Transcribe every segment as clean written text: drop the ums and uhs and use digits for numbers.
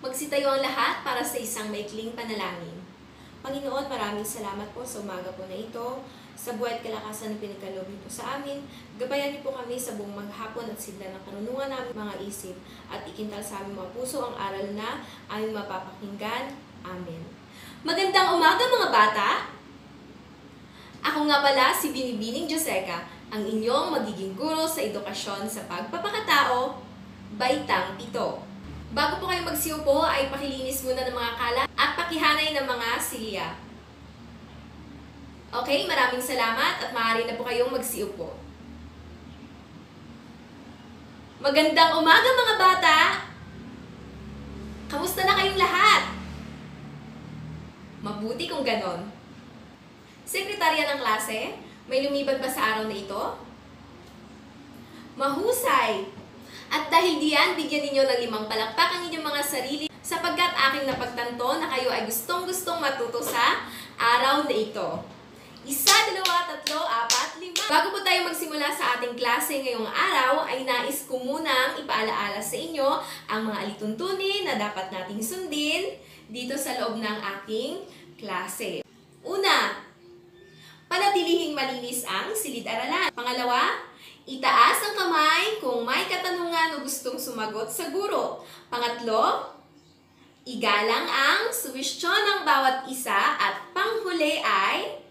Magsitayo ang lahat para sa isang maikling panalangin. Panginoon, maraming salamat po sa umaga po na ito, sa buhay at kalakasan na pinagkaloob niyo po sa amin. Gabayan niyo po kami sa buong maghapon at sigla ng karunungan namin mga isip at ikintal sa aming mga puso ang aral na aming mapapakinggan. Amen. Magandang umaga mga bata! Ako nga pala si Binibining Joseca, ang inyong magiging guro sa edukasyon sa pagpapakatao, Baitang 7. Bago po kayo magsiupo ay pakilinis muna ng mga kalat at pakihanay ng mga silya. Okay, maraming salamat at maaari na po kayong magsiupo. Magandang umaga mga bata! Kamusta na kayong lahat? Mabuti kung ganon. Sekretarya ng klase, may lumiban ba sa araw na ito? Mahusay! At dahil diyan, bigyan ninyo ng 5 palakpak ang inyong mga sarili sapagkat aking napagtanto na kayo ay gustong-gustong matuto sa araw na ito. 1, 2, 3, 4, 5. Bago po tayo magsimula sa ating klase ngayong araw, ay nais ko munang ipaalaala sa inyo ang mga alituntunin na dapat nating sundin dito sa loob ng ating klase. Una, panatilihing malinis ang silid-aralan. Pangalawa, itaas ang kamay kung may katanungan o gustong sumagot sa guro. Pangatlo, igalang ang suwestyon ng bawat isa. At panghuli ay,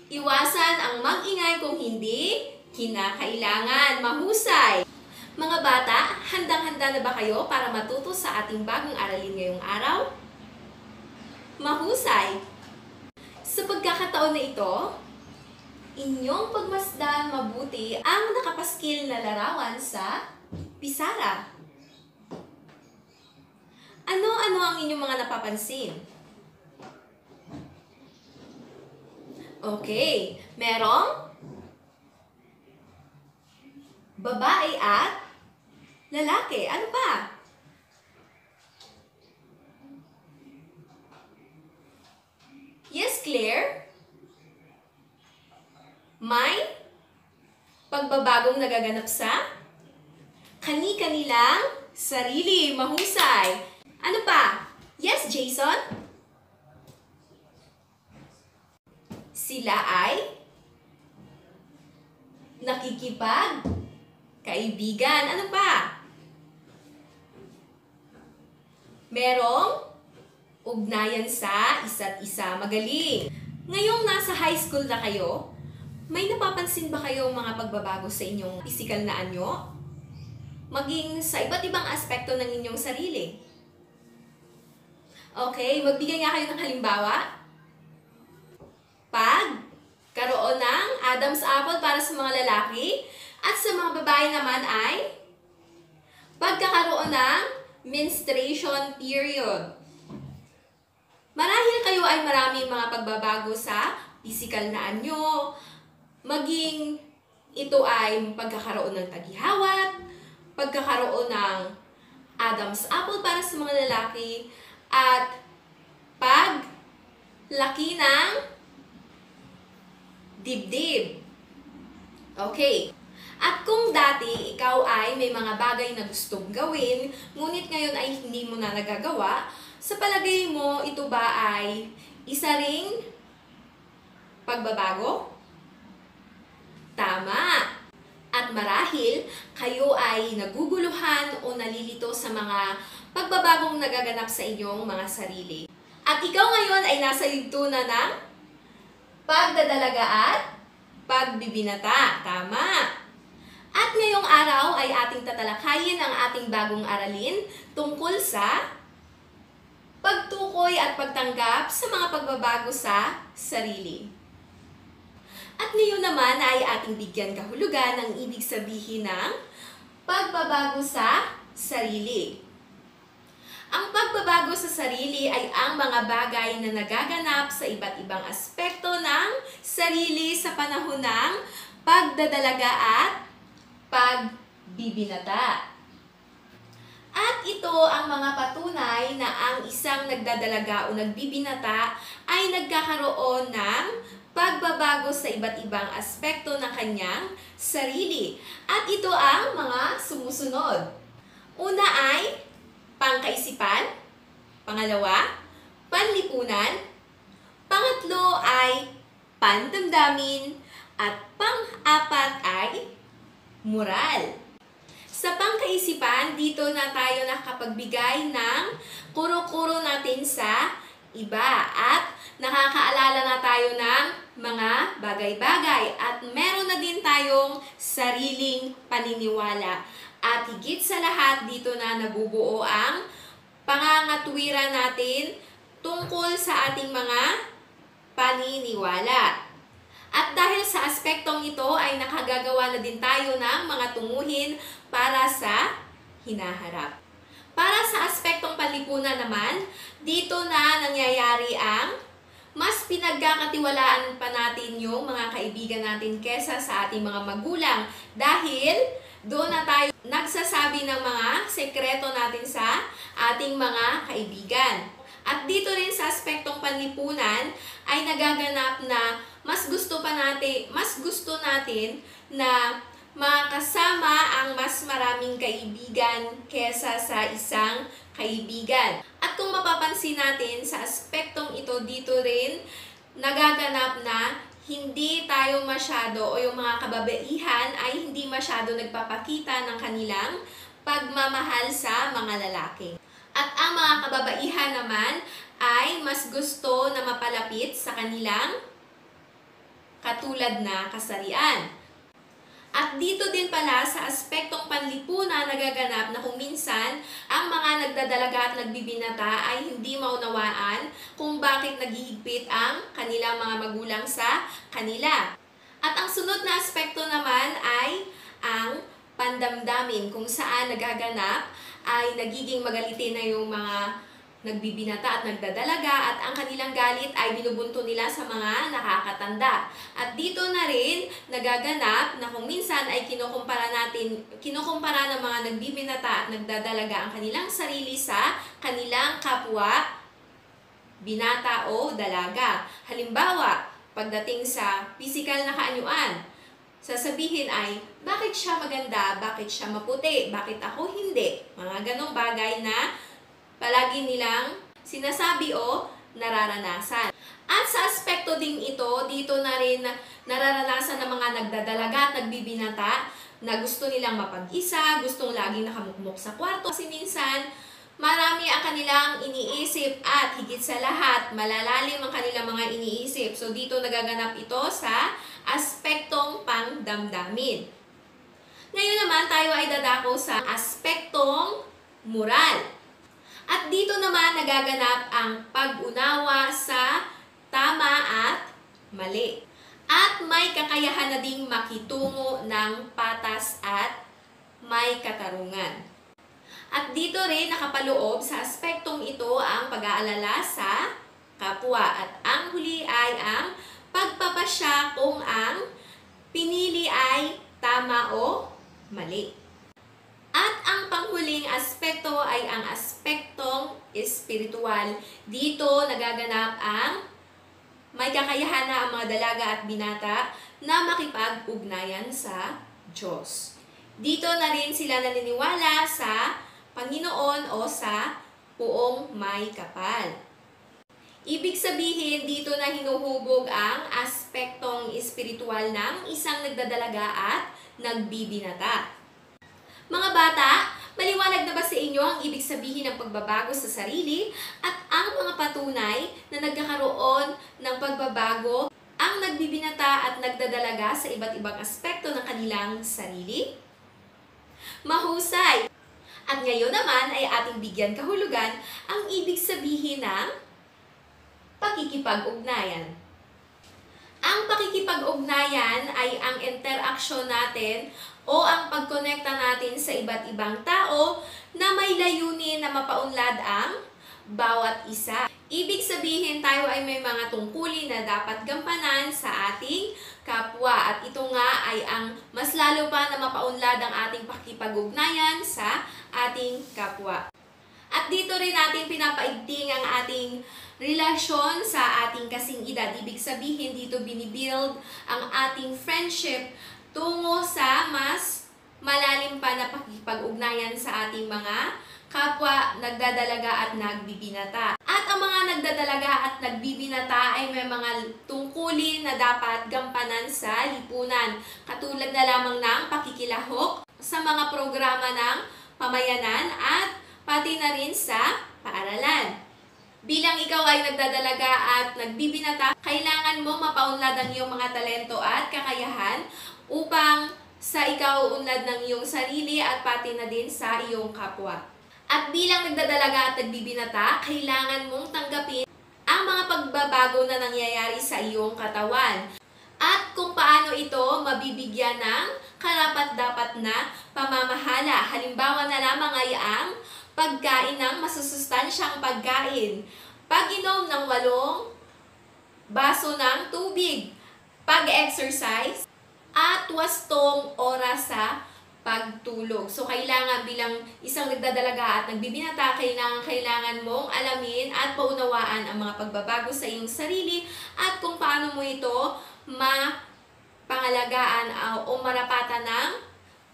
iwasan ang mag-ingay kung hindi kinakailangan. Mahusay! Mga bata, handang-handa na ba kayo para matuto sa ating bagong aralin ngayong araw? Mahusay! Sa pagkakataon na ito, inyong pagmasdan mabuti ang nakapaskil na larawan sa pisara. Ano-ano ang inyong mga napapansin? Okay, merong babae at lalaki. Ano pa? Yes, Claire? May pagbabagong nagaganap sa kani-kanilang sarili. Mahusay. Ano pa? Yes, Jason? Sila ay nakikipag-kaibigan. Ano pa? Merong ugnayan sa isa't isa. Magaling. Ngayong nasa high school na kayo, may napapansin ba kayong mga pagbabago sa inyong pisikal na anyo? Maging sa iba't ibang aspekto ng inyong sarili. Okay, magbigay nga kayo ng halimbawa. Pagkaroon ng Adam's apple para sa mga lalaki at sa mga babae naman ay pagkakaroon ng menstruation period. Marahil kayo ay maraming mga pagbabago sa pisikal na anyo, maging ito ay pagkakaroon ng tagihawat, pagkakaroon ng Adam's apple para sa mga lalaki, at paglaki ng dibdib. Okay. At kung dati ikaw ay may mga bagay na gustong gawin, ngunit ngayon ay hindi mo na nagagawa, sa palagay mo ito ba ay isa ring pagbabago? Tama! At marahil, kayo ay naguguluhan o nalilito sa mga pagbabagong nagaganap sa inyong mga sarili. At ikaw ngayon ay nasa yugtunan ng pagdadalaga at pagbibinata. Tama! At ngayong araw ay ating tatalakayin ang ating bagong aralin tungkol sa pagtukoy at pagtanggap sa mga pagbabago sa sarili. At ngayon naman ay ating bigyan kahulugan ng ibig sabihin ng pagbabago sa sarili. Ang pagbabago sa sarili ay ang mga bagay na nagaganap sa iba't ibang aspekto ng sarili sa panahon ng pagdadalaga at pagbibinata. At ito ang mga patunay na ang isang nagdadalaga o nagbibinata ay nagkakaroon ng pagbabago sa iba't ibang aspekto ng kanyang sarili. At ito ang mga sumusunod. Una ay pangkaisipan, Pangalawa, panlipunan. Pangatlo ay pandamdamin. At pang-apat ay moral. Sa pangkaisipan, dito na tayo nakapagbigay ng kuro-kuro natin sa iba at nakakaalala na tayo ng mga bagay-bagay at meron na din tayong sariling paniniwala. At higit sa lahat, dito na nabubuo ang pangangatwiran natin tungkol sa ating mga paniniwala. At dahil sa aspektong ito ay nakagagawa na din tayo ng mga tunguhin para sa hinaharap. Para sa aspektong panlipunan naman, dito na nangyayari ang mas pinagkakatiwalaan pa natin yung mga kaibigan natin kesa sa ating mga magulang dahil doon na tayo nagsasabi ng mga sekreto natin sa ating mga kaibigan. At dito rin sa aspektong panlipunan ay nagaganap na mas gusto natin na makasama ang mas maraming kaibigan kesa sa isang kaibigan. At kung mapapansin natin sa aspektong ito, dito rin nagaganap na hindi tayo masyado o yung mga kababaihan ay hindi masyado nagpapakita ng kanilang pagmamahal sa mga lalaki. At ang mga kababaihan naman ay mas gusto na mapalapit sa kanilang katulad na kasarian. At dito din pala sa aspektong panlipunan nagaganap na kung minsan ang mga nagdadalaga at nagbibinata ay hindi maunawaan kung bakit naghihigpit ang kanilang mga magulang sa kanila. At ang sunod na aspekto naman ay ang pandamdamin kung saan nagaganap ay nagiging magalitin na yung mga nagbibinata at nagdadalaga at ang kanilang galit ay binubunto nila sa mga nakakatanda. At dito na rin nagaganap na kung minsan ay kinukumpara ng mga nagbibinata at nagdadalaga ang kanilang sarili sa kanilang kapwa binata o dalaga. Halimbawa, pagdating sa pisikal na kaanyuan, sasabihin ay, bakit siya maganda? Bakit siya maputi? Bakit ako hindi? Mga ganong bagay na palagi nilang sinasabi o nararanasan. At sa aspekto ding ito, dito na rin nararanasan ng mga nagdadalaga at nagbibinata na gusto nilang mapag-isa, gustong laging nakamukmok sa kwarto. Kasi minsan, marami ang kanilang iniisip at higit sa lahat, malalalim ang kanilang mga iniisip. So dito nagaganap ito sa aspektong pangdamdamin. Ngayon naman tayo ay dadako sa aspektong moral. At dito naman nagaganap ang pag-unawa sa tama at mali. At may kakayahan na ding makitungo ng patas at may katarungan. At dito rin nakapaloob sa aspektong ito ang pag-aalala sa kapwa. At ang huli ay ang pagpapasya kung ang pinili ay tama o mali. At ang panghuling aspekto ay ang aspektong espiritual. Dito nagaganap ang may kakayahan na ang mga dalaga at binata na makipag-ugnayan sa Diyos. Dito na rin sila naniniwala sa Panginoon o sa Puong May Kapal. Ibig sabihin, dito na hinuhubog ang aspektong espiritual ng isang nagdadalaga at nagbibinata. Mga bata, maliwanag na ba sa inyo ang ibig sabihin ng pagbabago sa sarili at ang mga patunay na nagkakaroon ng pagbabago ang nagbibinata at nagdadalaga sa iba't ibang aspekto ng kanilang sarili? Mahusay! At ngayon naman ay ating bigyan kahulugan ang ibig sabihin ng pakikipag-ugnayan. Ang pakikipag-ugnayan ay ang interaksyon natin o ang pagkonekta natin sa iba't ibang tao na may layunin na mapaunlad ang bawat isa. Ibig sabihin tayo ay may mga tungkulin na dapat gampanan sa ating kapwa at ito nga ay ang mas lalo pa na mapaunlad ang ating pakikipag-ugnayan sa ating kapwa. At dito rin natin pinapaigting ang ating relasyon sa ating kasing edad. Ibig sabihin dito binibuild ang ating friendship tungo sa mas malalim pa na pakikipag-ugnayan sa ating mga kapwa nagdadalaga at nagbibinata. At ang mga nagdadalaga at nagbibinata ay may mga tungkulin na dapat gampanan sa lipunan. Katulad na lamang ng pakikilahok sa mga programa ng pamayanan at pati na rin sa paaralan. Bilang ikaw ay nagdadalaga at nagbibinata, kailangan mo mapaunlad ang iyong mga talento at kakayahan upang sa ikaw unlad ng iyong sarili at pati na din sa iyong kapwa. At bilang nagdadalaga at nagbibinata, kailangan mong tanggapin ang mga pagbabago na nangyayari sa iyong katawan. At kung paano ito mabibigyan ng karapat-dapat na pamamahala. Halimbawa na lamang ay ang pagkain ng masusustansyang pagkain. Pag-inom ng 8 baso ng tubig. Pag-exercise at wastong oras sa pagtulog. So, kailangan bilang isang nagdadalaga at nagbibinata, kailangan mong alamin at paunawaan ang mga pagbabago sa iyong sarili at kung paano mo ito mapangalagaan o marapatan ng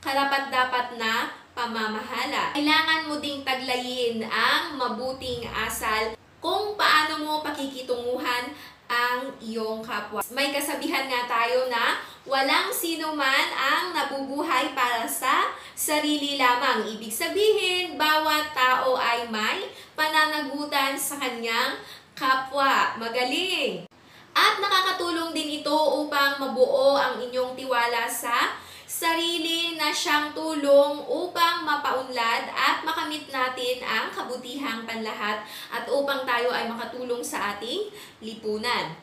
karapat-dapat na pamamahala. Kailangan mo ding taglayin ang mabuting asal kung paano mo pakikitunguhan ang iyong kapwa. May kasabihan nga tayo na walang sino man ang nabubuhay para sa sarili lamang. Ibig sabihin, bawat tao ay may pananagutan sa kanyang kapwa. Magaling! At nakakatulong din ito upang mabuo ang inyong tiwala sa sarili na siyang tulong upang mapaunlad at makamit natin ang kabutihang panlahat at upang tayo ay makatulong sa ating lipunan.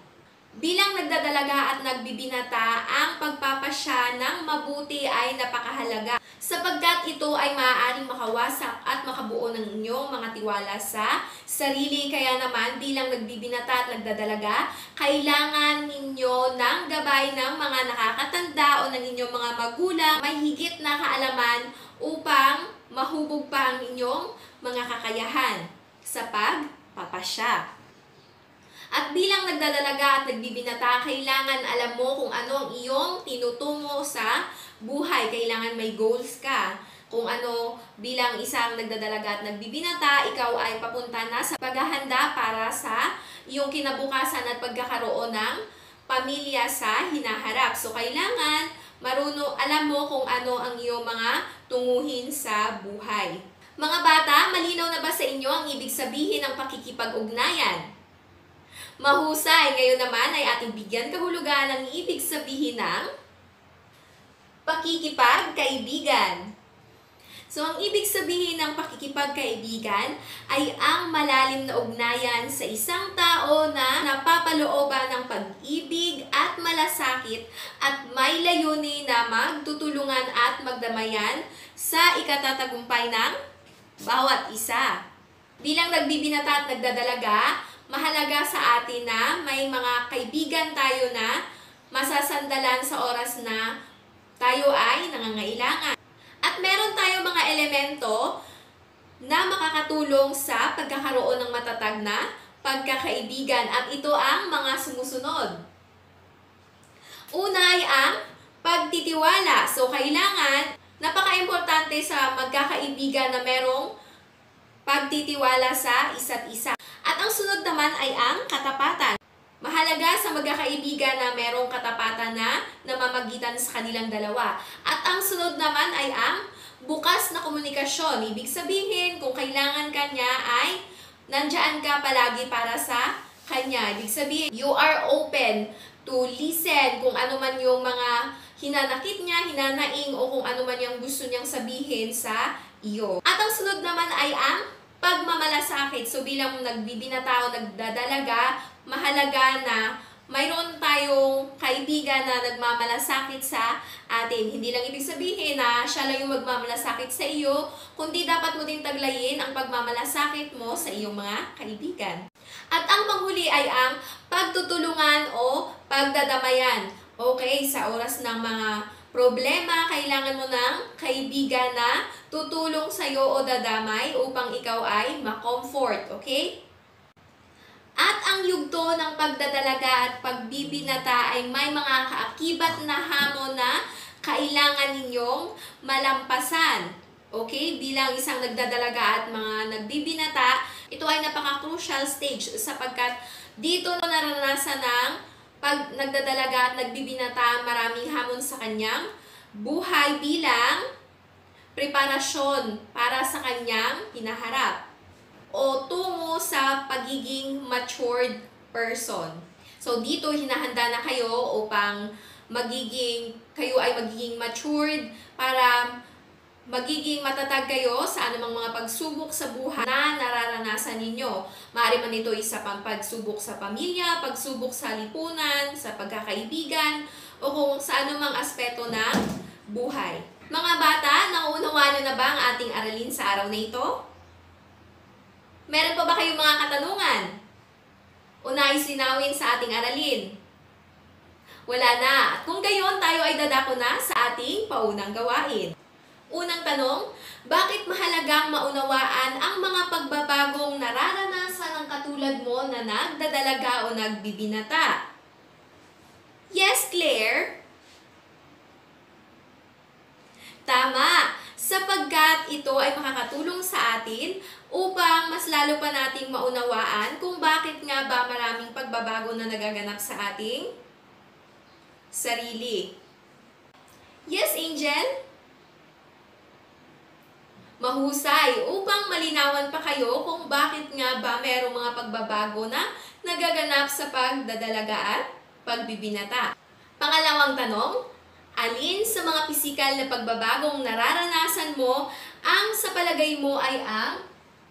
Bilang nagdadalaga at nagbibinata, ang pagpapasya ng mabuti ay napakahalaga sapagkat ito ay maaaring makawasak at makabuo ng inyong mga tiwala sa sarili. Kaya naman, bilang nagbibinata at nagdadalaga, kailangan ninyo ng gabay ng mga nakakatanda o ng inyong mga magulang, may higit na kaalaman upang mahubog pa ang inyong mga kakayahan sa pagpapasya. At bilang nagdadalaga at nagbibinata, kailangan alam mo kung ano ang iyong tinutungo sa buhay. Kailangan may goals ka. Kung ano, bilang isang nagdadalaga at nagbibinata, ikaw ay papunta na sa paghahanda para sa iyong kinabukasan at pagkakaroon ng pamilya sa hinaharap. So, kailangan alam mo kung ano ang iyong mga tunguhin sa buhay. Mga bata, malinaw na ba sa inyo ang ibig sabihin ng pakikipag-ugnayan? Mahusay! Ngayon naman ay ating bigyan kahulugan ang ibig sabihin ng pakikipagkaibigan. So, ang ibig sabihin ng pakikipagkaibigan ay ang malalim na ugnayan sa isang tao na napapalooban ng pag-ibig at malasakit at may layunin na magtutulungan at magdamayan sa ikatatagumpay ng bawat isa. Bilang nagbibinata at nagdadalaga, mahalaga sa atin na may mga kaibigan tayo na masasandalan sa oras na tayo ay nangangailangan. At meron tayo mga elemento na makakatulong sa pagkakaroon ng matatag na pagkakaibigan at ito ang mga sumusunod. Una ay ang pagtitiwala. So, kailangan, napaka-importante sa magkakaibigan na merong pagtitiwala sa isa't isa. At ang sunod naman ay ang katapatan. Mahalaga sa magkakaibigan na merong katapatan na namamagitan sa kanilang dalawa. At ang sunod naman ay ang bukas na komunikasyon. Ibig sabihin, kung kailangan kanya ay nandyan ka palagi para sa kanya. Ibig sabihin, you are open to listen kung ano man yung mga hinanakit niya, hinanaing o kung ano man yung gusto niyang sabihin sa iyo. At ang sunod naman ay ang pagmamalasakit. So, bilang nagbibinata o nagdadalaga, mahalaga na mayroon tayong kaibigan na nagmamalasakit sa atin. Hindi lang ibig sabihin na siya lang yung magmamalasakit sa iyo, kundi dapat mo din taglayin ang pagmamalasakit mo sa iyong mga kaibigan. At ang panghuli ay ang pagtutulungan o pagdadamayan. Okay, sa oras ng mga problema, kailangan mo ng kaibigan na tutulong sa'yo o dadamay upang ikaw ay ma-comfort, okay? At ang yugto ng pagdadalaga at pagbibinata ay may mga kaakibat na hamon na kailangan ninyong malampasan. Okay, bilang isang nagdadalaga at mga nagbibinata, ito ay napaka-crucial stage sapagkat dito naranasan ng pag nagdadalaga at nagbibinata maraming hamon sa kanyang buhay bilang preparasyon para sa kanyang hinaharap o tungo sa pagiging matured person. So dito hinahanda na kayo upang kayo ay magiging matured para magiging matatag kayo sa anumang mga pagsubok sa buhay na nararanasan ninyo. Maaari man ito isa pang pagsubok sa pamilya, pagsubok sa lipunan, sa pagkakaibigan, o kung sa anumang aspeto ng buhay. Mga bata, nauunawaan niyo na ba ang ating aralin sa araw na ito? Meron pa ba kayong mga katanungan? O nais linawin sa ating aralin? Wala na. At kung gayon, tayo ay dadako na sa ating paunang gawain. Unang tanong, bakit mahalagang maunawaan ang mga pagbabagong nararanasan ng katulad mo na nagdadalaga o nagbibinata? Yes, Claire? Tama, sapagkat ito ay makakatulong sa atin upang mas lalo pa nating maunawaan kung bakit nga ba maraming pagbabago na nagaganap sa ating sarili. Yes, Angel? Mahusay upang malinawan pa kayo kung bakit nga ba mayroong mga pagbabago na nagaganap sa pagdadalaga at pagbibinata. Pangalawang tanong, alin sa mga pisikal na pagbabagong nararanasan mo ang sa palagay mo ay ang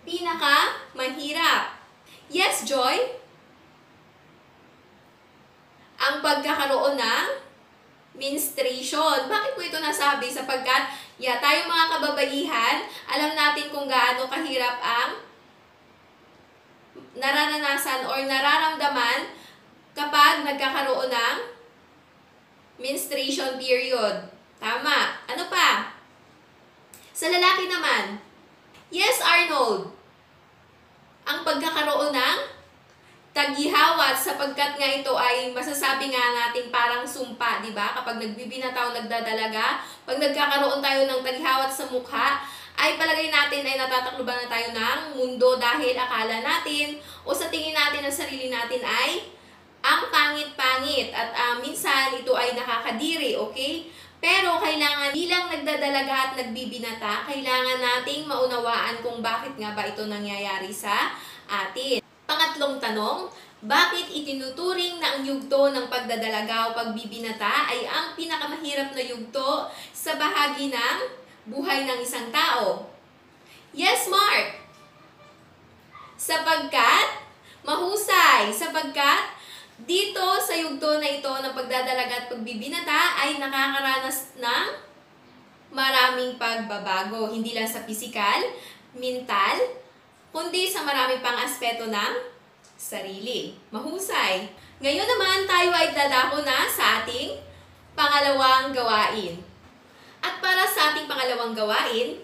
pinakamahirap? Yes, Joy? Ang pagkakaroon ng menstruation. Bakit ko ito nasabi? Sapagkat tayong mga kababaihan, alam natin kung gaano kahirap ang nararanasan or nararamdaman kapag nagkakaroon ng menstruation period. Tama. Ano pa? Sa lalaki naman. Yes, Arnold. Ang pagkakaroon ng taghihawat sapagkat nga ito ay masasabi nga natin parang sumpa, di ba? Kapag nagbibinata o nagdadalaga, pag nagkakaroon tayo ng taghihawat sa mukha, ay palagay natin ay natatakluban na tayo ng mundo dahil akala natin o sa tingin natin ng sarili natin ay ang pangit-pangit at minsan ito ay nakakadiri, okay? Pero kailangan bilang nagdadalaga at nagbibinata, kailangan nating maunawaan kung bakit nga ba ito nangyayari sa atin. Pangatlong tanong, bakit itinuturing na ang yugto ng pagdadalaga o pagbibinata ay ang pinakamahirap na yugto sa bahagi ng buhay ng isang tao? Yes, Mark! Sapagkat, mahusay, sapagkat dito sa yugto na ito ng pagdadalaga at pagbibinata ay nakakaranas ng maraming pagbabago. Hindi lang sa pisikal, mental, kundi sa marami pang aspeto ng sarili. Mahusay. Ngayon naman tayo ay dadako na sa ating pangalawang gawain. At para sa ating pangalawang gawain,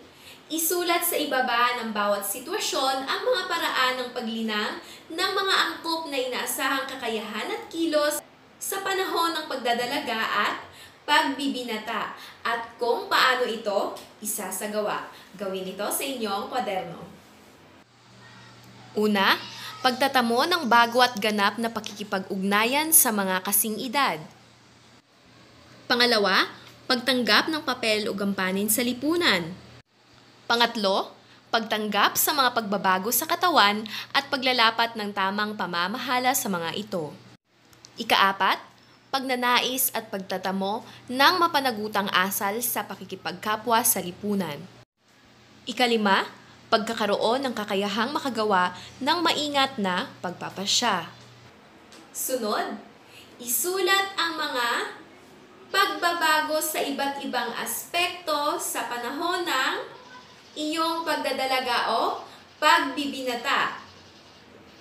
isulat sa ibaba ng bawat sitwasyon ang mga paraan ng paglinang ng mga angkop na inaasahang kakayahan at kilos sa panahon ng pagdadalaga at pagbibinata at kung paano ito isasagawa. Gawin ito sa inyong kwaderno. Una, pagtatamo ng bago at ganap na pakikipag-ugnayan sa mga kasing edad. Pangalawa, pagtanggap ng papel o gampanin sa lipunan. Pangatlo, pagtanggap sa mga pagbabago sa katawan at paglalapat ng tamang pamamahala sa mga ito. Ikaapat, pagnanais at pagtatamo ng mapanagutang asal sa pakikipagkapwa sa lipunan. Ikalima, pagkakaroon ng kakayahang makagawa ng maingat na pagpapasya. Sunod, isulat ang mga pagbabago sa iba't ibang aspekto sa panahon ng iyong pagdadalaga o pagbibinata.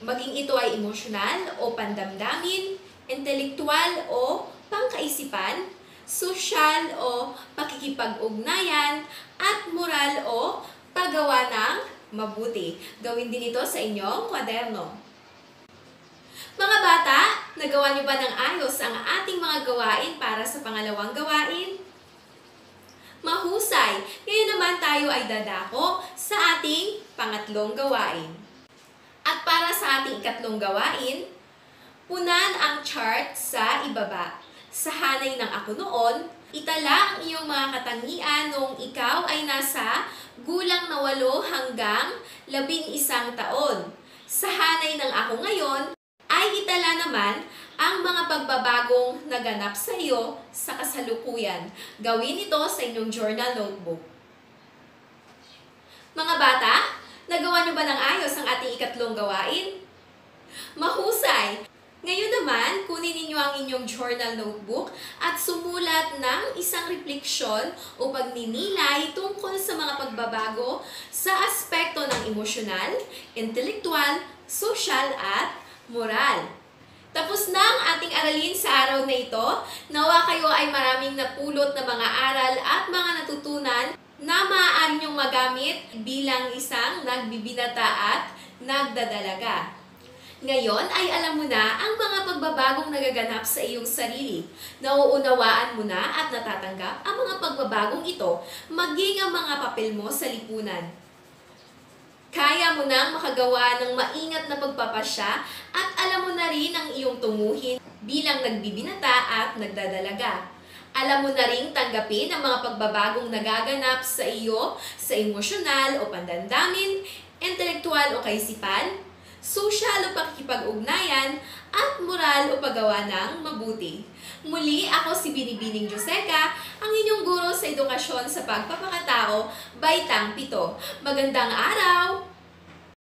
Maging ito ay emosyonal o pandamdamin, intelektual o pangkaisipan, sosyal o pakikipag-ugnayan, at moral o paggawa ng mabuti. Gawin din ito sa inyong kwaderno. Mga bata, nagawa niyo ba ng ayos ang ating mga gawain para sa pangalawang gawain? Mahusay! Ngayon naman tayo ay dadako sa ating pangatlong gawain. At para sa ating ikatlong gawain, punan ang chart sa ibaba. Sa hanay ng Ako Noon, itala ang iyong mga katangian noong ikaw ay nasa gulang na 8 hanggang 11 taon. Sa hanay ng Ako Ngayon, ay itala naman ang mga pagbabagong naganap sa iyo sa kasalukuyan. Gawin ito sa inyong journal notebook. Mga bata, nagawa niyo ba ng ayos ang ating ikatlong gawain? Mahusay! Ngayon naman, kunin ninyo ang inyong journal notebook at sumulat ng isang refleksyon o pagninilay tungkol sa mga pagbabago sa aspekto ng emosyonal, intelektual, social at moral. Tapos na ang ating aralin sa araw na ito. Nawa kayo ay maraming napulot na mga aral at mga natutunan na maaari niyong magamit bilang isang nagbibinata at nagdadalaga. Ngayon ay alam mo na ang mga pagbabagong nagaganap sa iyong sarili. Nauunawaan mo na at natatanggap ang mga pagbabagong ito maging ang mga papel mo sa lipunan. Kaya mo nang makagawa ng maingat na pagpapasya at alam mo na rin ang iyong tunguhin bilang nagbibinata at nagdadalaga. Alam mo na rin tanggapin ang mga pagbabagong nagaganap sa iyo sa emosyonal o pandamdamin, intelektual o kaisipan, social o pakikipag-ugnayan, at moral o paggawa ng mabuti. Muli, ako si Binibining Joseca, ang inyong guro sa edukasyon sa pagpapakatao, Baitang 7. Magandang araw!